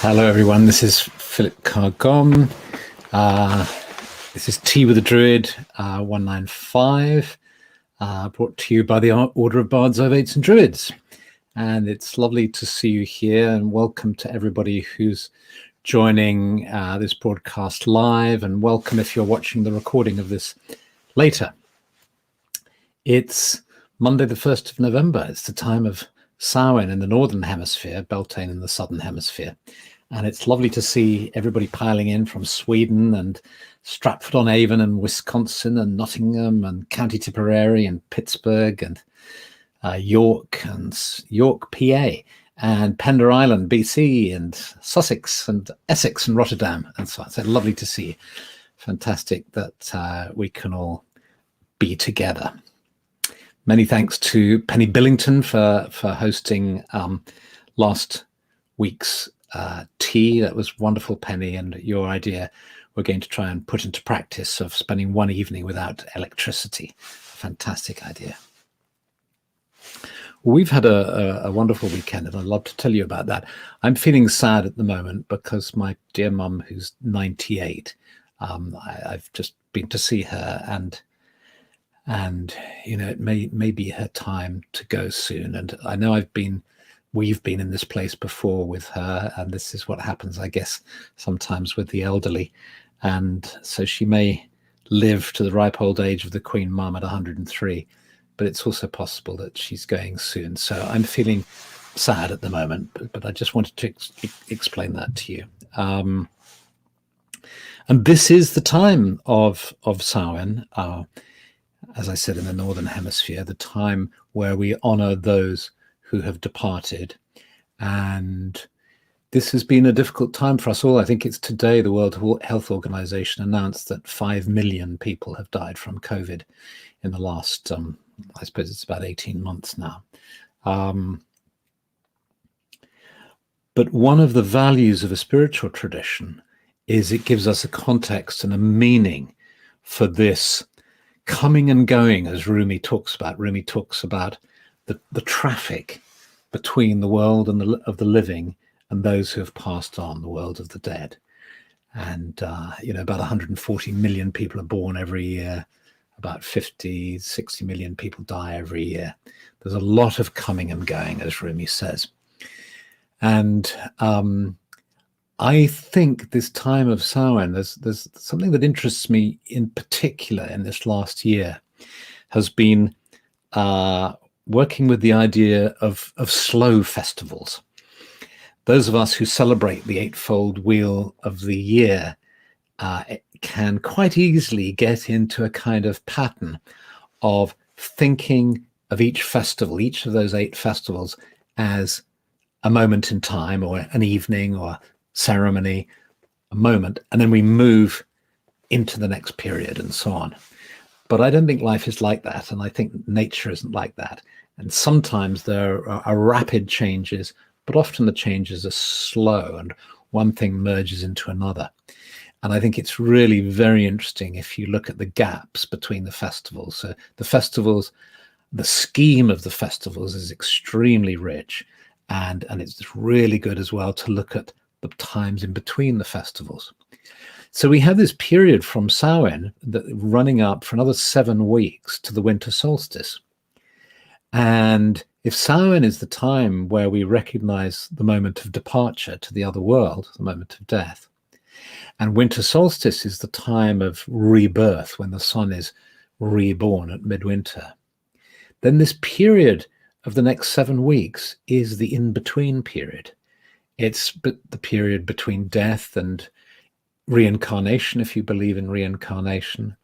Hello, everyone. This is Philip Cargom. This is Tea with a Druid 195, brought to you by the Order of Bards, Ovates and Druids. And it's lovely to see you here, and welcome to everybody who's joining this broadcast live, and welcome if you're watching the recording of this later. It's Monday the 1st of November. It's the time of Samhain in the Northern Hemisphere, Beltane in the Southern Hemisphere. And it's lovely to see everybody piling in from Sweden and Stratford-on-Avon and Wisconsin and Nottingham and County Tipperary and Pittsburgh and York, PA, and Pender Island, BC, and Sussex and Essex and Rotterdam. And so it's lovely to see you. Fantastic that we can all be together. Many thanks to Penny Billington for hosting last week's tea. That was wonderful, Penny, and your idea we're going to try and put into practice of spending one evening without electricity. Fantastic idea. We've had a wonderful weekend, and I'd love to tell you about that. I'm feeling sad at the moment because my dear mum, who's 98, I've just been to see her, and you know, it may be her time to go soon. And I know we've been in this place before with her, and this is what happens, I guess, sometimes with the elderly. And so she may live to the ripe old age of the Queen Mum at 103, but it's also possible that she's going soon. So I'm feeling sad at the moment, but I just wanted to explain that to you. And this is the time of Samhain, as I said, in the Northern Hemisphere, the time where we honor those who have departed. And this has been a difficult time for us all. I think it's today the World Health Organization announced that 5 million people have died from COVID in the last, I suppose it's about 18 months now. But one of the values of a spiritual tradition is it gives us a context and a meaning for this coming and going, as Rumi talks about. Rumi talks about the traffic between the world and of the living and those who have passed on, the world of the dead. And you know, about 140 million people are born every year. About 50-60 million people die every year. There's a lot of coming and going, as Rumi says. And I think this time of Samhain, there's something that interests me in particular in this last year, has been working with the idea of slow festivals. Those of us who celebrate the eightfold wheel of the year can quite easily get into a kind of pattern of thinking of each festival, each of those 8 festivals, as a moment in time or an evening or ceremony, a moment, and then we move into the next period and so on. But I don't think life is like that, and I think nature isn't like that. And sometimes there are rapid changes, but often the changes are slow and one thing merges into another. And I think it's really very interesting if you look at the gaps between the festivals. So the festivals, the scheme of the festivals is extremely rich, and it's really good as well to look at the times in between the festivals. So we have this period from Samhain running up for another 7 weeks to the winter solstice. And if Samhain is the time where we recognize the moment of departure to the other world, the moment of death, and winter solstice is the time of rebirth, when the sun is reborn at midwinter, then this period of the next 7 weeks is the in-between period. It's the period between death and reincarnation, if you believe in reincarnation.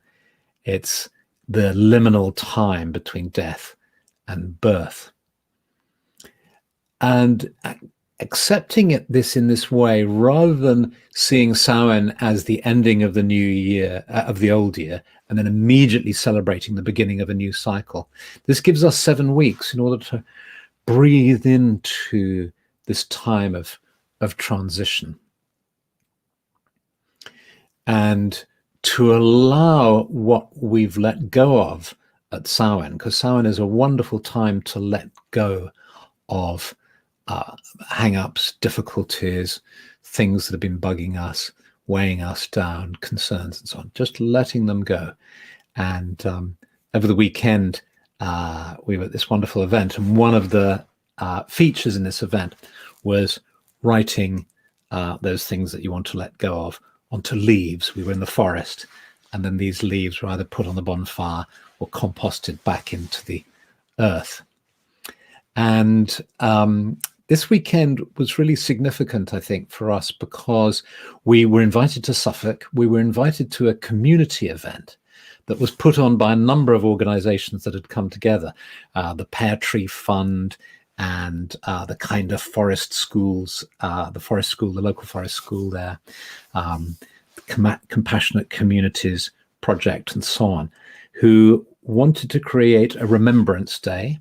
It's the liminal time between death and birth. And accepting this in this way, rather than seeing Samhain as the ending of the new year, of the old year, and then immediately celebrating the beginning of a new cycle, this gives us 7 weeks in order to breathe into this time of transition, and to allow what we've let go of at Samhain, because Samhain is a wonderful time to let go of hang-ups, difficulties, things that have been bugging us, weighing us down, concerns and so on, just letting them go. And over the weekend, we were at this wonderful event, and one of the features in this event was writing those things that you want to let go of onto leaves. We were in the forest, and then these leaves were either put on the bonfire or composted back into the earth. And this weekend was really significant, I think, for us, because we were invited to Suffolk. We were invited to a community event that was put on by a number of organizations that had come together, the Pear Tree Fund and the kind of forest schools, the forest school, the local forest school there, Compassionate Communities Project and so on, who wanted to create a Remembrance Day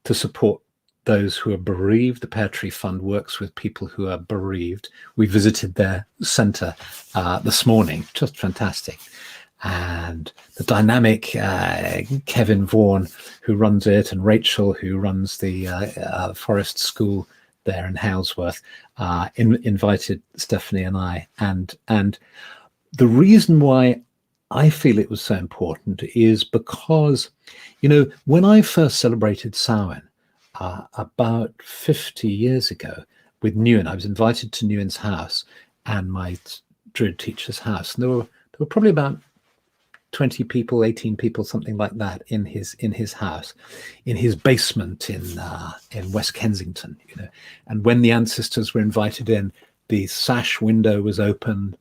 to support those who are bereaved. The Pear Tree Fund works with people who are bereaved. We visited their centre this morning, just fantastic. And the dynamic Kevin Vaughan, who runs it, and Rachel, who runs the forest school there in Halesworth, invited Stephanie and I. And the reason why I feel it was so important is because, you know, when I first celebrated Samhain about 50 years ago with Newen, I was invited to Newen's house and my Druid teacher's house, and there were probably about 20 people, 18 people, something like that, in his house, in his basement in West Kensington, you know. And when the ancestors were invited in, the sash window was open.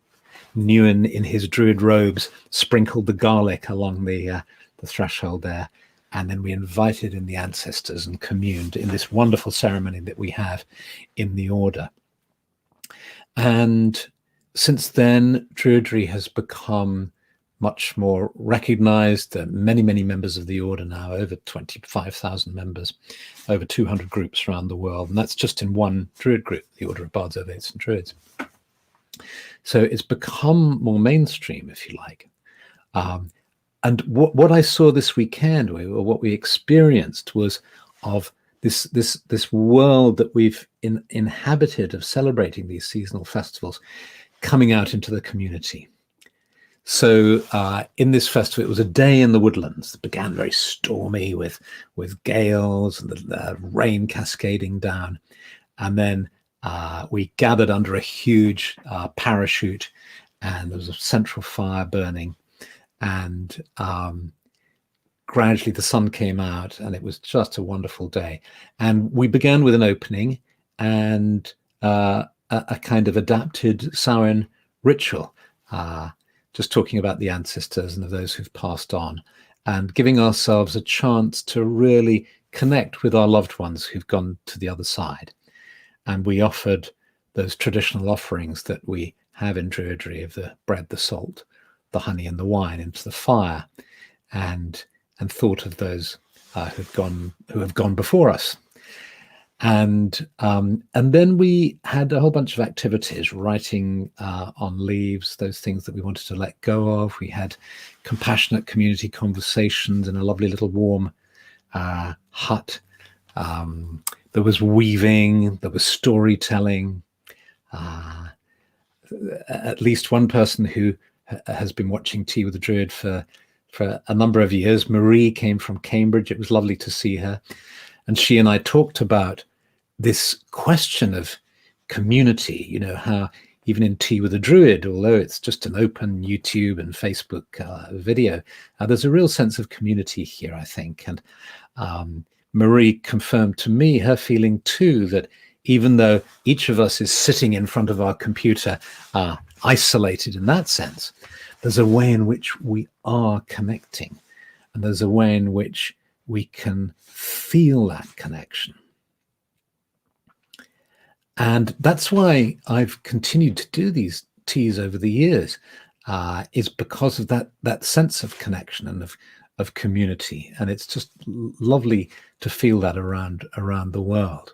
Newen, in his Druid robes, sprinkled the garlic along the threshold there, and then we invited in the ancestors and communed in this wonderful ceremony that we have in the order. And since then, Druidry has become much more recognized. Many members of the order now, over 25,000 members, over 200 groups around the world, and that's just in one Druid group, the Order of Bards, Ovates and Druids. So it's become more mainstream, if you like. And what I saw this weekend, or what we experienced, was of this world that we've inhabited of celebrating these seasonal festivals coming out into the community. So in this festival, it was a day in the woodlands that began very stormy with gales and the rain cascading down. And then we gathered under a huge parachute, and there was a central fire burning. And gradually the sun came out, and it was just a wonderful day. And we began with an opening and a kind of adapted Samhain ritual, just talking about the ancestors and of those who've passed on, and giving ourselves a chance to really connect with our loved ones who've gone to the other side. And we offered those traditional offerings that we have in Druidry of the bread, the salt, the honey and the wine into the fire, and thought of those who have gone before us. And then we had a whole bunch of activities, writing on leaves, those things that we wanted to let go of. We had compassionate community conversations in a lovely little warm hut. There was weaving, there was storytelling. At least one person who has been watching Tea with a Druid for a number of years, Marie, came from Cambridge. It was lovely to see her. And she and I talked about this question of community, you know, how even in Tea with a Druid, although it's just an open YouTube and Facebook video, there's a real sense of community here, I think. And Marie confirmed to me her feeling too, that even though each of us is sitting in front of our computer, isolated in that sense, there's a way in which we are connecting, and there's a way in which we can feel that connection. And that's why I've continued to do these teas over the years, is because of that sense of connection and of community. And it's just lovely to feel that around the world.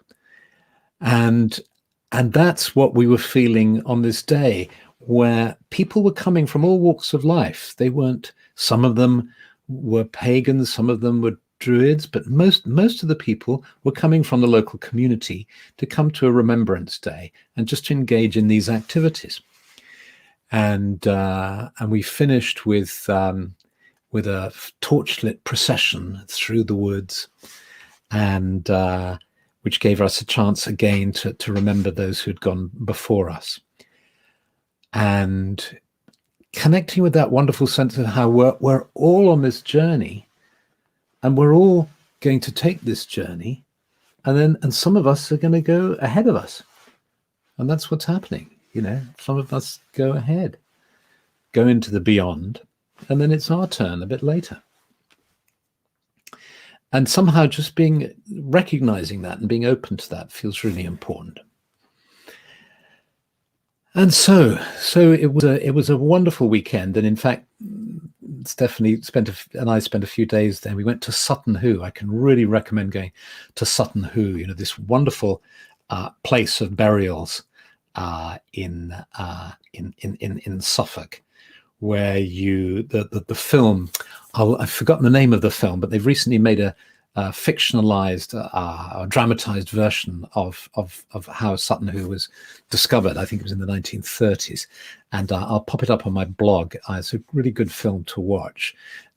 And that's what we were feeling on this day, where people were coming from all walks of life. They weren't, some of them were pagans, some of them were Druids, but most of the people were coming from the local community to come to a Remembrance Day and just to engage in these activities. And we finished with a torchlit procession through the woods, and which gave us a chance again to remember those who'd gone before us, and connecting with that wonderful sense of how we're all on this journey, and we're all going to take this journey, and some of us are going to go ahead of us, and that's what's happening. You know, some of us go ahead, go into the beyond, and then it's our turn a bit later. And somehow just recognizing that and being open to that feels really important. And so it was a wonderful weekend. And in fact, Stephanie and I spent a few days there. We went to Sutton Hoo. I can really recommend going to Sutton Hoo. You know, this wonderful place of burials in Suffolk, where the film, I've forgotten the name of the film, but they've recently made a fictionalized or dramatized version of how Sutton Hoo was discovered. I think it was in the 1930s, and I'll pop it up on my blog. It's a really good film to watch,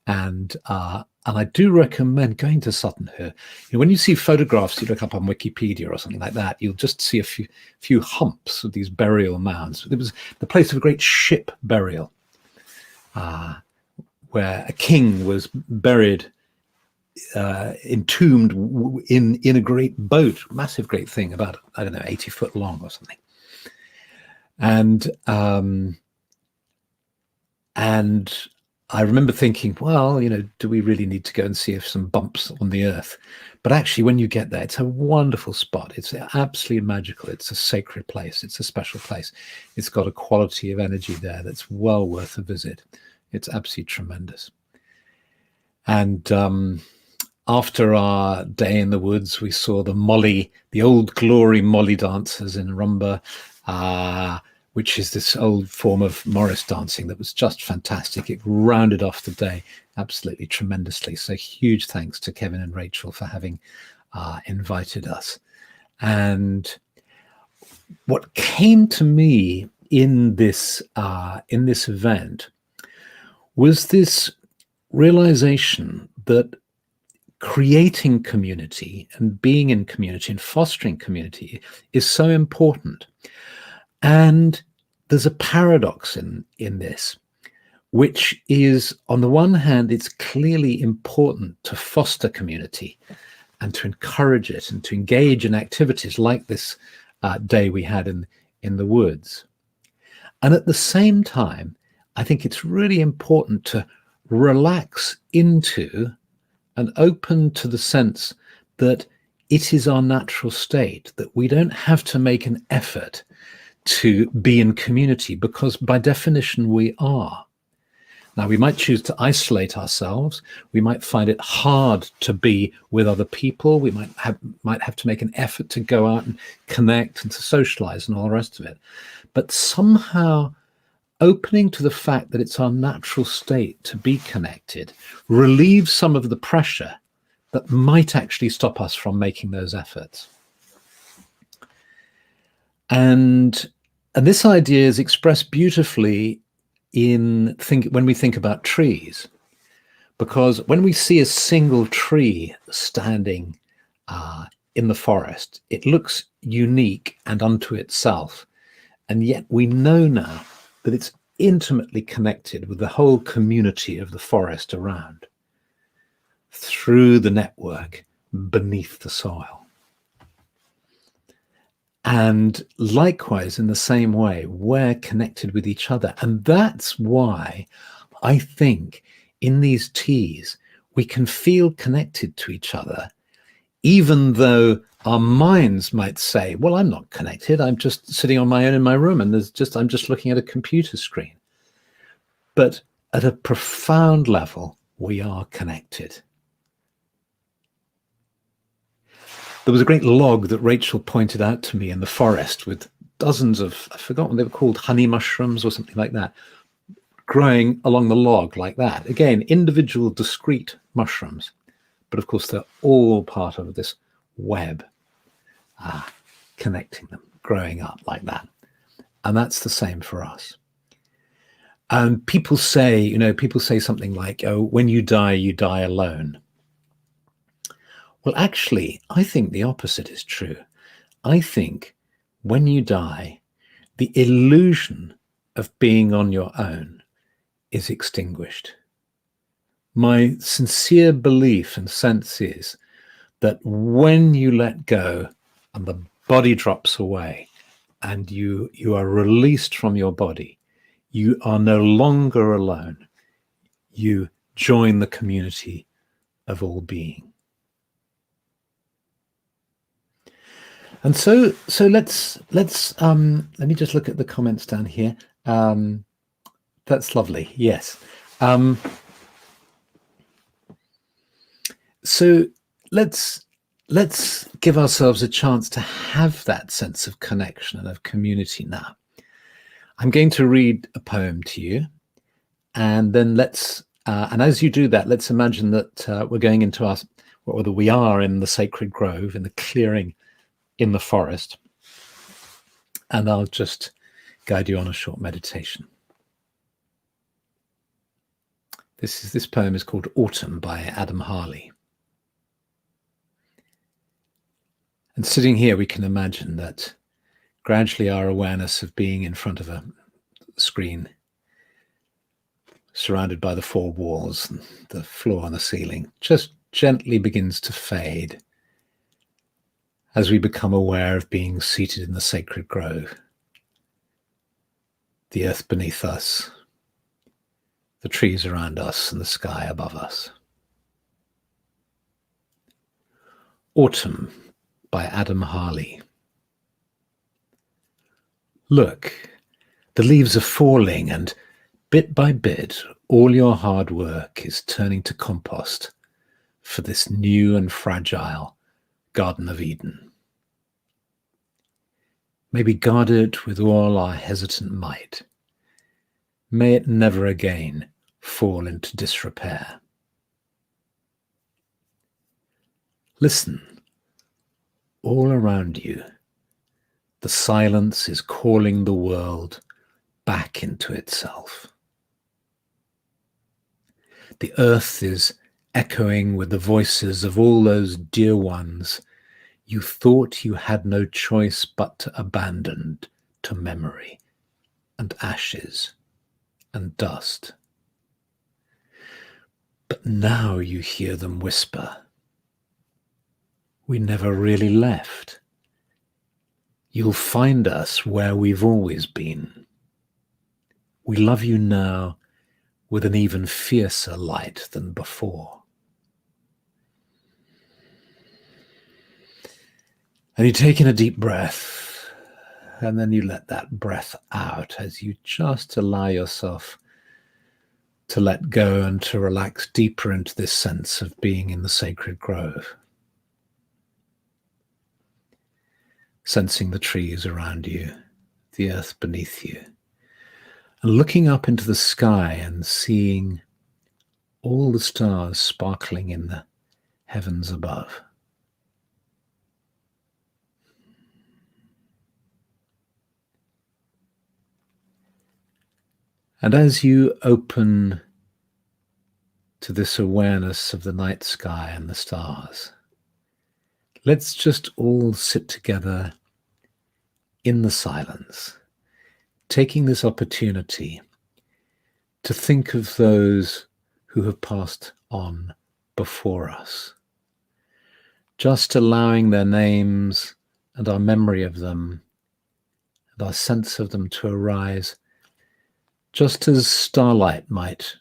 and I do recommend going to Sutton Hoo. You know, when you see photographs, you look up on Wikipedia or something like that, you'll just see a few humps of these burial mounds. It was the place of a great ship burial, where a king was buried, entombed in a great boat, massive great thing, about, I don't know, 80 foot long or something. And I remember thinking, well, you know, do we really need to go and see if some bumps on the earth? But actually, when you get there, it's a wonderful spot. It's absolutely magical. It's a sacred place. It's a special place. It's got a quality of energy there that's well worth a visit. It's absolutely tremendous. And after our day in the woods, we saw the old glory Molly dancers in Rumba, which is this old form of Morris dancing that was just fantastic. It rounded off the day absolutely tremendously. So huge thanks to Kevin and Rachel for having invited us. And what came to me in this event was this realization that creating community and being in community and fostering community is so important. And there's a paradox in this, which is, on the one hand, it's clearly important to foster community and to encourage it and to engage in activities like this day we had in the woods. And at the same time, I think it's really important to relax into and open to the sense that it is our natural state, that we don't have to make an effort to be in community, because by definition we are. Now, we might choose to isolate ourselves. We might find it hard to be with other people. We might have to make an effort to go out and connect and to socialize and all the rest of it. But somehow opening to the fact that it's our natural state to be connected relieves some of the pressure that might actually stop us from making those efforts. And this idea is expressed beautifully when we think about trees, because when we see a single tree standing in the forest, it looks unique and unto itself. And yet we know now that it's intimately connected with the whole community of the forest around, through the network beneath the soil. And likewise, in the same way, we're connected with each other. And that's why I think in these teas, we can feel connected to each other, even though our minds might say, well, I'm not connected. I'm just sitting on my own in my room, and I'm just looking at a computer screen. But at a profound level, we are connected. There was a great log that Rachel pointed out to me in the forest with dozens of, I forgot what they were called, honey mushrooms or something like that, growing along the log like that. Again, individual discrete mushrooms, but of course they're all part of this web, connecting them, growing up like that. And that's the same for us. And people say something like, oh, when you die alone. Well, actually, I think the opposite is true. I think when you die, the illusion of being on your own is extinguished. My sincere belief and sense is that when you let go and the body drops away and you are released from your body, you are no longer alone. You join the community of all being. And so let's let me just look at the comments down here. That's lovely. Yes. So let's give ourselves a chance to have that sense of connection and of community now. I'm going to read a poem to you, and then and as you do that, let's imagine that we're going into whether we are in the sacred grove, in the clearing, in the forest, and I'll just guide you on a short meditation. This poem is called Autumn by Adam Harley. And sitting here, we can imagine that gradually our awareness of being in front of a screen, surrounded by the four walls, and the floor and the ceiling, just gently begins to fade as we become aware of being seated in the sacred grove, the earth beneath us, the trees around us, and the sky above us. Autumn by Adam Harley. Look, the leaves are falling, and bit by bit, all your hard work is turning to compost for this new and fragile Garden of Eden. May we guard it with all our hesitant might. May it never again fall into disrepair. Listen, all around you, the silence is calling the world back into itself. The earth is echoing with the voices of all those dear ones you thought you had no choice but to abandon to memory and ashes and dust. But now you hear them whisper, we never really left. You'll find us where we've always been. We love you now with an even fiercer light than before. And you take in a deep breath, and then you let that breath out as you just allow yourself to let go and to relax deeper into this sense of being in the sacred grove. Sensing the trees around you, the earth beneath you, and looking up into the sky and seeing all the stars sparkling in the heavens above. And as you open to this awareness of the night sky and the stars, let's just all sit together in the silence, taking this opportunity to think of those who have passed on before us, just allowing their names and our memory of them and our sense of them to arise, just as starlight might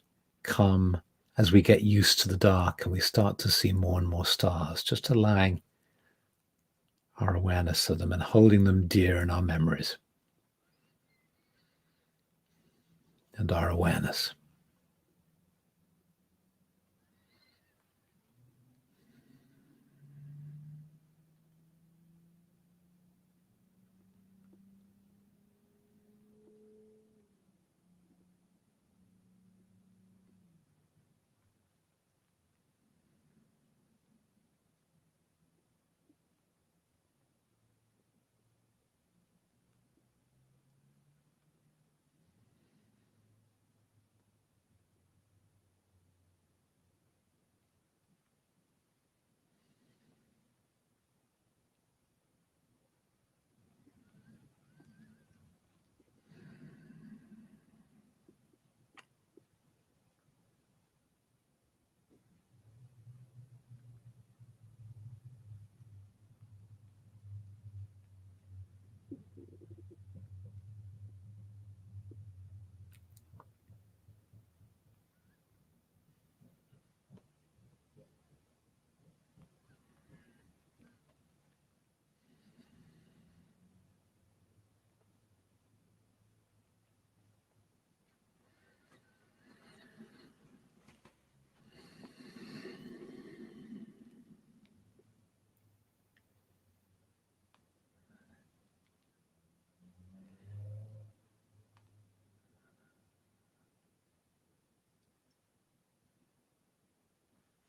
come as we get used to the dark and we start to see more and more stars, just allowing our awareness of them and holding them dear in our memories and our awareness.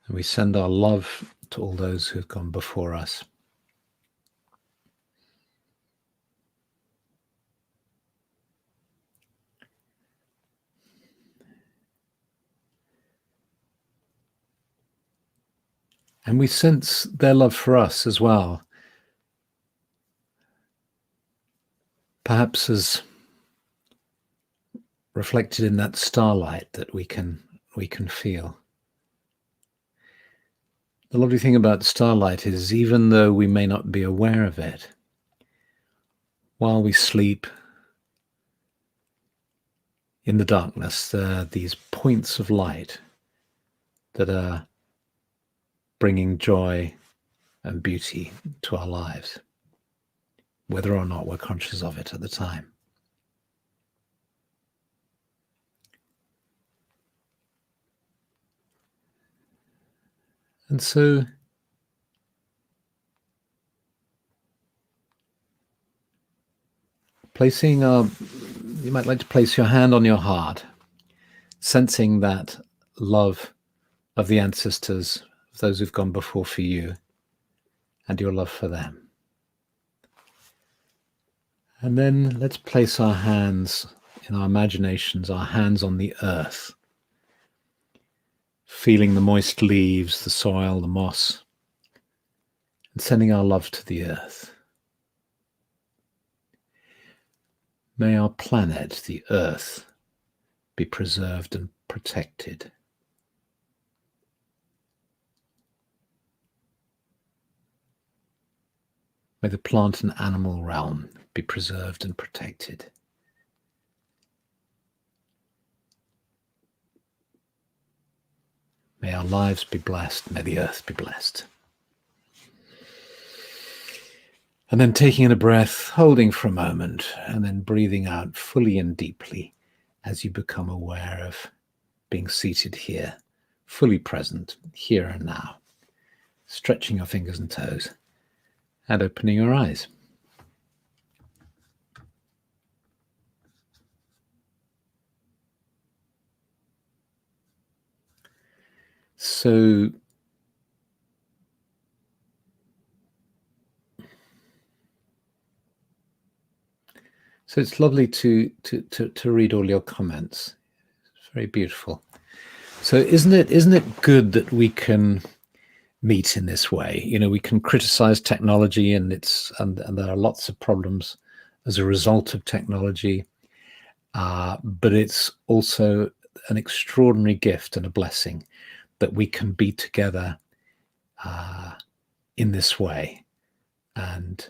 And we send our love to all those who have gone before us. And we sense their love for us as well. Perhaps as reflected in that starlight that we can feel. The lovely thing about starlight is, even though we may not be aware of it, while we sleep in the darkness, there are these points of light that are bringing joy and beauty to our lives, whether or not we're conscious of it at the time. And so you might like to place your hand on your heart, sensing that love of the ancestors, of those who've gone before for you, and your love for them. And then let's place our hands in our imaginations, our hands on the earth, feeling the moist leaves, the soil, the moss, and sending our love to the earth. May our planet, the earth, be preserved and protected. May the plant and animal realm be preserved and protected. May our lives be blessed. May the earth be blessed. And then taking in a breath, holding for a moment, and then breathing out fully and deeply as you become aware of being seated here, fully present, here and now, stretching your fingers and toes and opening your eyes. So it's lovely to read all your comments. It's very beautiful. So isn't it good that we can meet in this way? You know, we can criticize technology, and there are lots of problems as a result of technology, but it's also an extraordinary gift and a blessing that we can be together in this way. And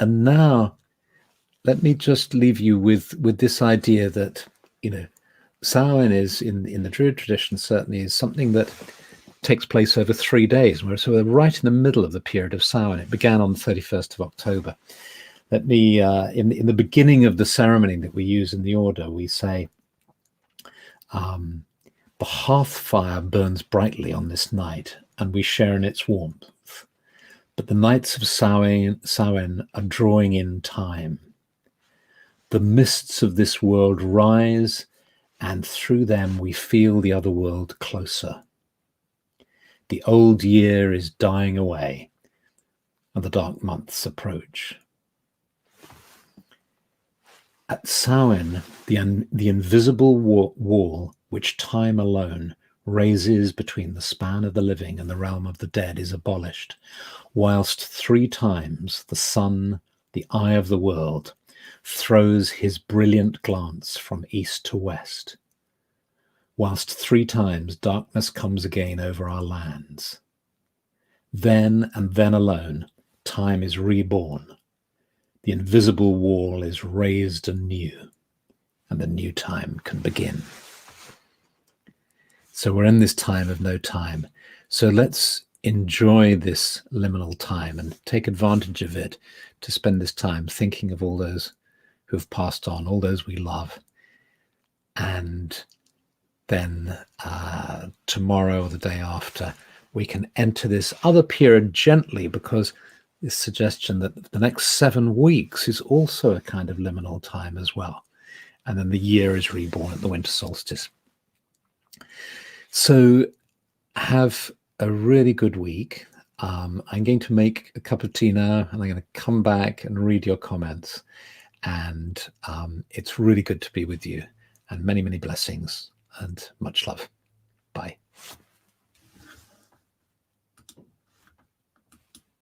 now let me just leave you with this idea that, you know, Samhain is in the Druid tradition certainly is something that takes place over 3 days. So we're right in the middle of the period of Samhain. It began on the 31st of October. Let me, in the beginning of the ceremony that we use in the order, we say, the hearth fire burns brightly on this night, and we share in its warmth. But the nights of Samhain are drawing in time. The mists of this world rise, and through them we feel the other world closer. The old year is dying away, and the dark months approach. At Samhain, the invisible wall which time alone raises between the span of the living and the realm of the dead is abolished, whilst 3 times the sun, the eye of the world, throws his brilliant glance from east to west, whilst 3 times darkness comes again over our lands. Then and then alone, time is reborn. The invisible wall is raised anew, and the new time can begin. So we're in this time of no time. So let's enjoy this liminal time and take advantage of it to spend this time thinking of all those who have passed on, all those we love. And then tomorrow or the day after, we can enter this other period gently, because this suggestion that the next 7 weeks is also a kind of liminal time as well. And then the year is reborn at the winter solstice. So have a really good week. I'm going to make a cup of tea now, and I'm going to come back and read your comments. And it's really good to be with you, and many, many blessings and much love.